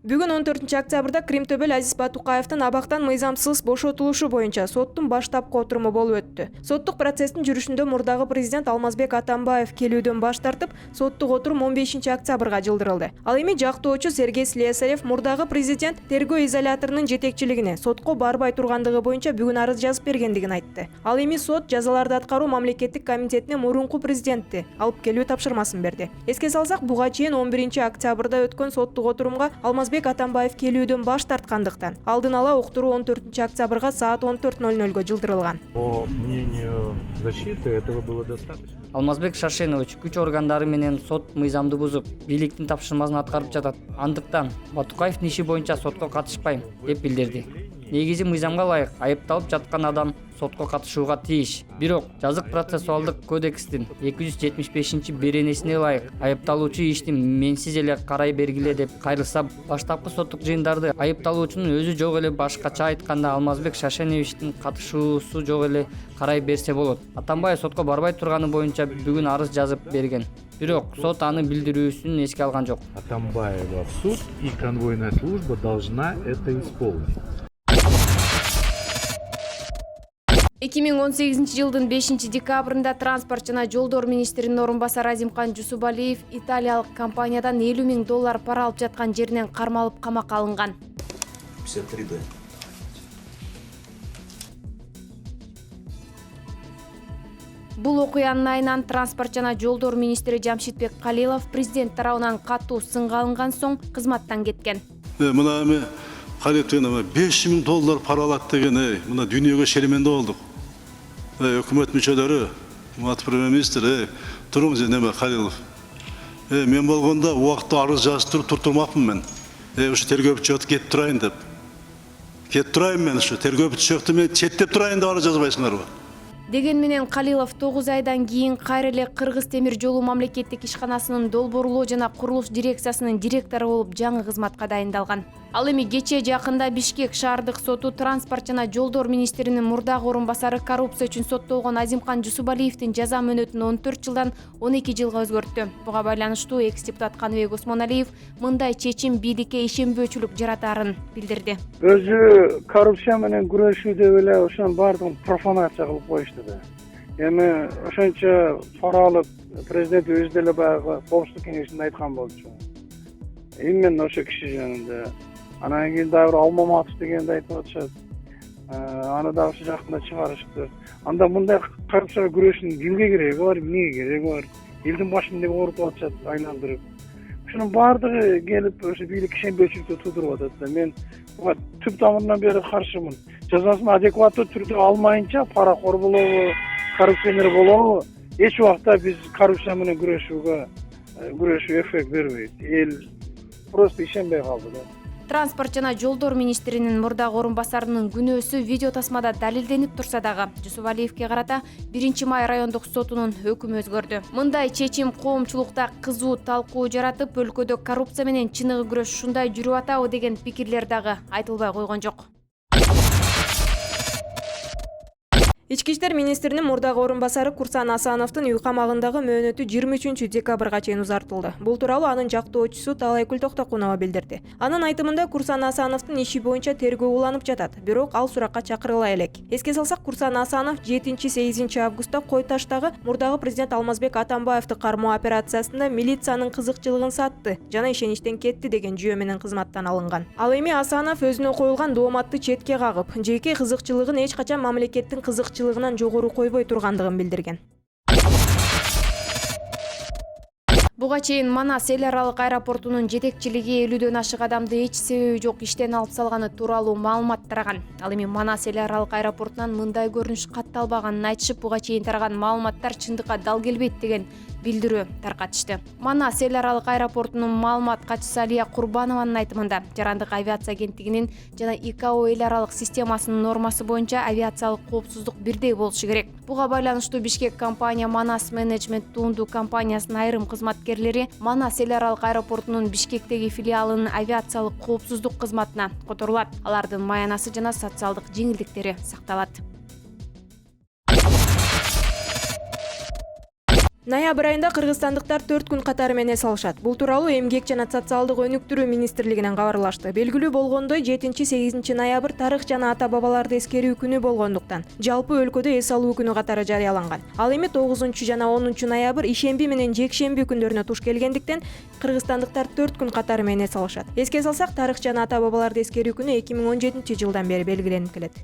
Бүгүн 14 октябрда Кримтөбөл Азиз Батукаевдин абактан мыйзамсыз бошотулушу боюнча соттун баштапкы отуруму болуп өттү. Соттук процесстин жүрүшүндө мурдагы президент Алмазбек Атамбаев келүүдөн баш тартып, соттук отурум 15 октябрга жылдырылды. Ал эми жактоочу Сергей Слесарев мурдагы президент тергөө изоляторунун жетекчилигине сотко барбай тургандыгы боюнча бүгүн арыз жазып бергендигин айтты. Ал эми сот жазаларды аткаруу мамлекеттик комитетине мурунку президентти алып келүү тапшырмасын берди. Эске салсак, буга чейин 11 октябрда өткөн соттук отурумга Алмазбек Атамбаев келүүдөн баш тарткандыктан алдын ала уктуруу 14 октябрга саат 14:00 жылдырылган. По мнению защиты, этого было достаточно. Алмазбек Шаршенович күч органдары менен сот мыйзамды бузуп, бийликтин тапшырмасын аткарып жатат. Андыктан Батукаевдин иши боюнча сотко катышпайм деп билдирди. Негизи мыйзамга ылайык айыпталып жаткан адам сотко катышууга тийиш. Бирок жазык процессуалдык кодекстин 275-беренесине ылайык айыпталуучу ишти менсиз эле карай бергиле деп кайрылса, баштапкы соттук жыйындарды айыпталуучунун өзү жок эле башкача айтканда Алмазбек Шаршеновичтин катышуусу жок эле карай берсе болот. Атамбаев сотко барбай турганы боюнча бүгүн арыз жазып берген. Бирок сот аны билдирүүсүн эске алган жок. Атамбаева в суд, и конвойная служба должна это исполнить. 2018 жылдын 5 декабрында транспорт жана жолдор министринин орун басары Азимкан Жусубалиев италиялык компаниядан $50,000 пара алып жаткан жеринен кармалып камакка алынган. 53D. Бул окуянын айынан транспорт жана жолдор министри Жамшитбек Калилов президент тарабынан катуу сынга алынган соң кызматтан кеткен. Мына эми Калиевден $5,000 пара алат деген, мына дүйнөгө шеременде болдук. Өкмөт мүчөлөрү, премьер-министр, туруңуз неме Калилов. Мен болгондо убакытта арыз жазып турмакмын мен. Ушу тергөө бүтчөтү кетип турайын деп. Кетип турайын мен ушу тергөө бүтчөтү мен четтеп турайын деп арыз жазбайсыңарбы? Деген менен Калилов 9 айдан кийин кайра эле Кыргыз темир жолу мамлекеттик ишканасынын долбоорлоо жана курулуш дирекциясынын директору болуп жаңы кызматка дайындалган. Ал эми кечээ жакында Бишкек шаардык соту транспорт жана жолдор министринин мурдагы орун басары коррупция үчүн соттолгон Азимкан Жусубалиевдин жаза мөөнөтүн 14 жылдан 12 жылга өзгөрттү. Буга байланыштуу экс-депутат Каныбек Осмоналиев мындай чечим бийликке ишенбөөчүлүк жаратаарын билдирди. Өзү коррупция менен күрөшүү деп эле ошонун баардыгын профанация кылып коюшту да. Эми ошончо пара алып президент өзү деле баягы коопсуздук кеңешинде айткан болчу. Именно ошо киши жөнүндө. Анан кийин дагы Алмаматов дегенди айтып атышат. Аны дагы ошо жакында чыгарышты. Анда мындай коррупцияга күрөшүүнүн кимге кереги бар, эмнеге кереги бар? Элдин башын деп ооруп атышат, айландырып. Ушунун баардыгы келип ошо бийлик ишенбөөчүлүктү туудуруп атат да. Мен буга түп тамырынан бери каршымын. Жазасын адекваттуу түрдө алмайынча паракор болобу, коррупционер болобу, эч убакта биз коррупция менен күрөшүү эффект бербейт. Эл просто ишенбей калды да. Транспорт жана жолдор министринин мурдагы орун басарынын күнөөсү видео тасмада далилденип турса дагы Жусубалиевке карата 1-май райондук сотунун өкүмү өзгөрдү. Мындай чечим коомчулукта кызуу талкуу жаратып, өлкөдө коррупция менен чыныгы күрөш ушундай жүрүп атабы деген пикирлер дагы айтылбай койгон жок. Ички иштер министринин мурдагы орун басары Курсан Асановдун үй камагындагы мөөнөтү 23 декабрга чейин узартылды. Бул тууралуу анын жактоочусу Талайкүл Токтокунова билдирди. Анын айтымында Курсан Асановдун иши боюнча тергөө уланып жатат, бирок ал суракка чакырыла элек. Эске салсак, Курсан Асанов 7-8 августта Кой Таштагы мурдагы президент Алмазбек Атамбаевди кармоо операциясында милициянын кызыкчылыгын сатты жана ишеничтен кетти деген жүйө менен кызматтан алынган. Ал эми Асанов өзүнө коюлган дооматты четке кагып, жеке кызыкчылыгын эч качан мамлекеттин кызыкчылыгынан жогору койбой тургандыгын билдирген. Буга чейин Манас эл аралык аэропортунун жетекчилиги 50дөн ашык адамды эч себеби жок иштен алып салганы тууралуу маалымат тараган. Ал эми Манас эл аралык аэропортунан мындай көрүнүш катталбаганын айтышып, буга чейин тараган маалыматтар чындыкка дал келбейт деген билдирүү таркатышты. Манас эл аралык аэропортунун маалымат катчысы Алия Курбанованын айтымында Жарандык авиация агенттигинин жана ИКАО эл аралык системасынын нормасы боюнча авиациялык коопсуздук бирдей болушу керек. Буга байланыштуу Бишкек компания Манас менеджмент туунду компаниясынын айрым кызматкерлери Манас эл аралык аэропортунун Бишкектеги филиалынын авиациялык коопсуздук кызматына которулат. Алардын маянасы жана социалдык жеңилдиктери сакталат. Ноябрь айында кыргызстандыктар 4 күн катары менен эс алышат. Бул тууралуу Эмгек жана социалдык өнүктүрүү министрлигинен кабарлашты. Белгилүү болгондой 7-8 ноябрь тарых жана ата бабаларды эскерүү күнү болгондуктан жалпы өлкөдө эс алуу күнү катары жарыяланган. Ал эми 9 жана 10 ноябрь ишемби менен жекшемби күндөрүнө туш келгендиктен кыргызстандыктар 4 күн катары менен эс алышат. Эске салсак, тарых жана ата бабаларды эскерүү күнү 2017 жылдан бери белгиленип келет.